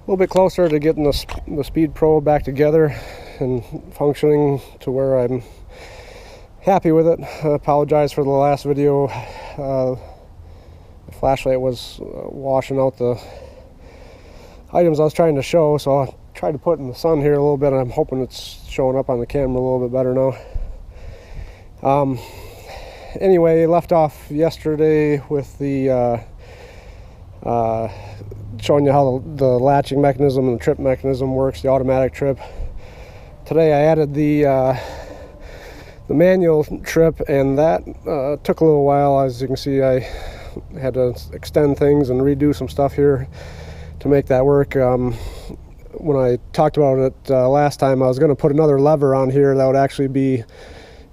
little bit closer to getting the SpeedPro back together and functioning to where I'm happy with it. I apologize for the last video. The flashlight was washing out the items I was trying to show, so I tried to put in the sun here a little bit. I'm hoping it's showing up on the camera a little bit better now. Anyway, left off yesterday with the showing you how the latching mechanism and the trip mechanism works, the automatic trip. Today I added the manual trip, and that took a little while. As you can see, I had to extend things and redo some stuff here to make that work. When I talked about it last time, I was going to put another lever on here that would actually be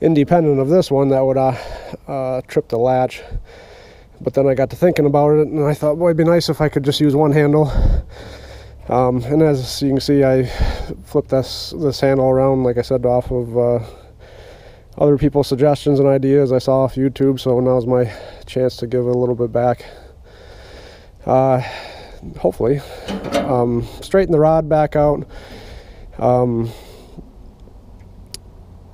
independent of this one that would trip the latch. But then I got to thinking about it, and I thought, boy, it'd be nice if I could just use one handle. And as you can see, I flipped this handle around, like I said, off of other people's suggestions and ideas I saw off YouTube. So now's my chance to give a little bit back. Hopefully, straighten the rod back out.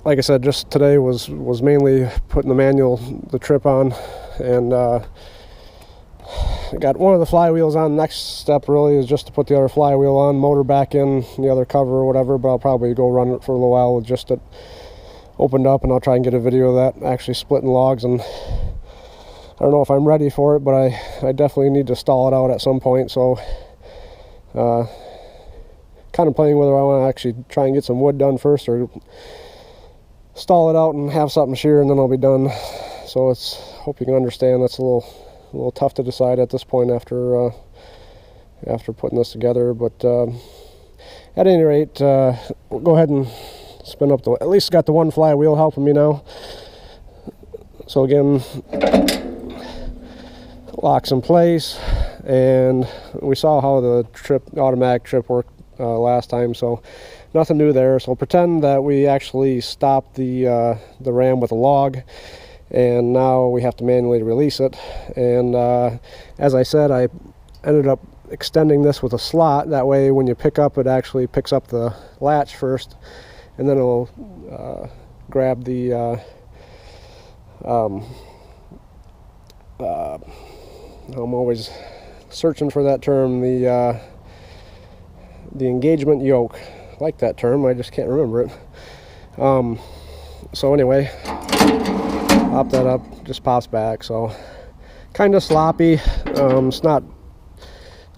Like I said, just today was mainly putting the trip on, and I got one of the flywheels on. Next step really is just to put the other flywheel on, motor back in, the other cover or whatever, but I'll probably go run it for a little while with just it opened up, and I'll try and get a video of that actually splitting logs. And I don't know if I'm ready for it, but I definitely need to stall it out at some point. So kind of playing whether I want to actually try and get some wood done first, or stall it out and have something shear, and then I'll be done. So it's, hope you can understand, that's a little tough to decide at this point after putting this together. But at any rate, we'll go ahead and spin up at least got the one flywheel helping me now. So again, locks in place, and we saw how the automatic trip worked last time, so nothing new there. So pretend that we actually stopped the ram with a log, and now we have to manually release it. And as I said, I ended up extending this with a slot. That way when you pick up, it actually picks up the latch first, and then it'll grab the I'm always searching for that term, the engagement yoke. I like that term, I just can't remember it. So anyway, pop that up, just pops back. So kind of sloppy. It's not,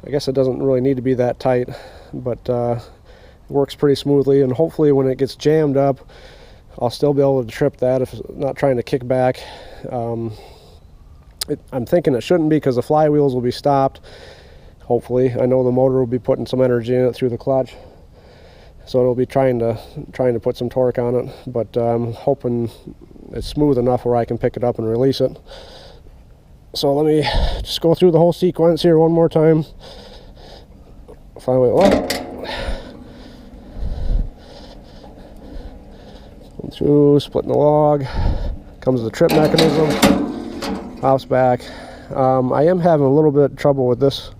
I guess it doesn't really need to be that tight, but it works pretty smoothly, and hopefully when it gets jammed up, I'll still be able to trip that if it's not trying to kick back. I'm thinking it shouldn't be, because the flywheels will be stopped. Hopefully, I know the motor will be putting some energy in it through the clutch, so it'll be trying to put some torque on it. But I'm hoping it's smooth enough where I can pick it up and release it. So let me just go through the whole sequence here one more time. Flywheel up, going through, splitting the log. Comes the trip mechanism, pops back. I am having a little bit of trouble with this,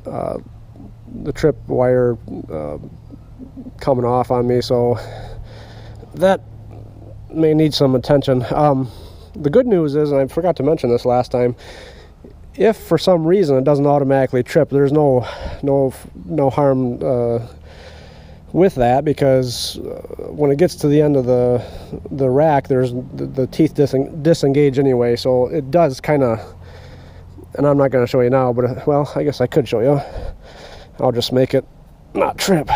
the trip wire coming off on me, so that may need some attention. The good news is, and I forgot to mention this last time, if for some reason it doesn't automatically trip, there's no harm with that, because when it gets to the end of the rack, there's the teeth disengage anyway, so it does kind of, and I'm not going to show you now, but well, I guess I could show you. I'll just make it not trip.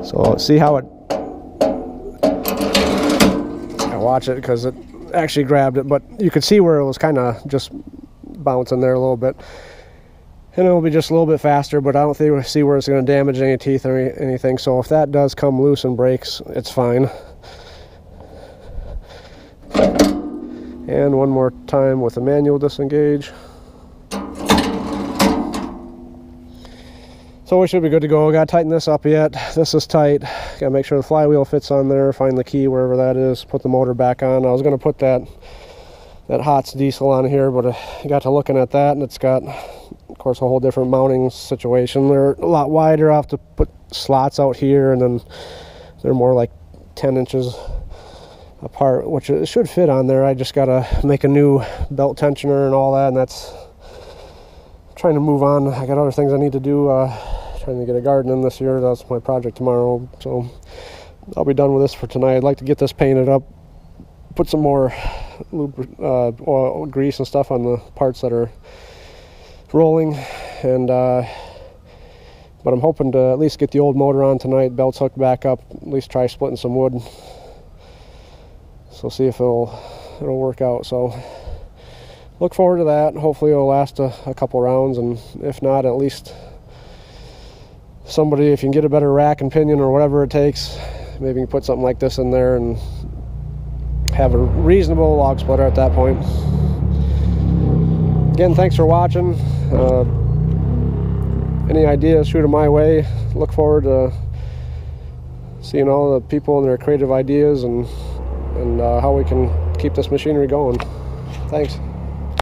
So see how it, I watch it because it actually grabbed it, but you could see where it was kind of just bouncing there a little bit, and it'll be just a little bit faster, but I don't see where it's going to damage any teeth or anything. So if that does come loose and breaks, it's fine. And one more time with the manual disengage. So we should be good to go. Gotta tighten this up yet. This is tight. Gotta make sure the flywheel fits on there, find the key wherever that is, put the motor back on. I was gonna put that Hots diesel on here, but I got to looking at that, and it's got, of course, a whole different mounting situation. They're a lot wider. I'll have to put slots out here, and then they're more like 10 inches apart, which it should fit on there. I just gotta make a new belt tensioner and all that, and that's trying to move on. I got other things I need to do, trying to get a garden in this year. That's my project tomorrow, so I'll be done with this for tonight. I'd like to get this painted up, put some more oil, grease and stuff on the parts that are rolling, and but I'm hoping to at least get the old motor on tonight, belts hooked back up, at least try splitting some wood, so see if it'll work out. So look forward to that. Hopefully it'll last a couple rounds, and if not, at least somebody, if you can get a better rack and pinion or whatever it takes, maybe you can put something like this in there and have a reasonable log splitter at that point. Again, thanks for watching. Any ideas, shoot them my way. Look forward to seeing all the people and their creative ideas and how we can keep this machinery going. Thanks.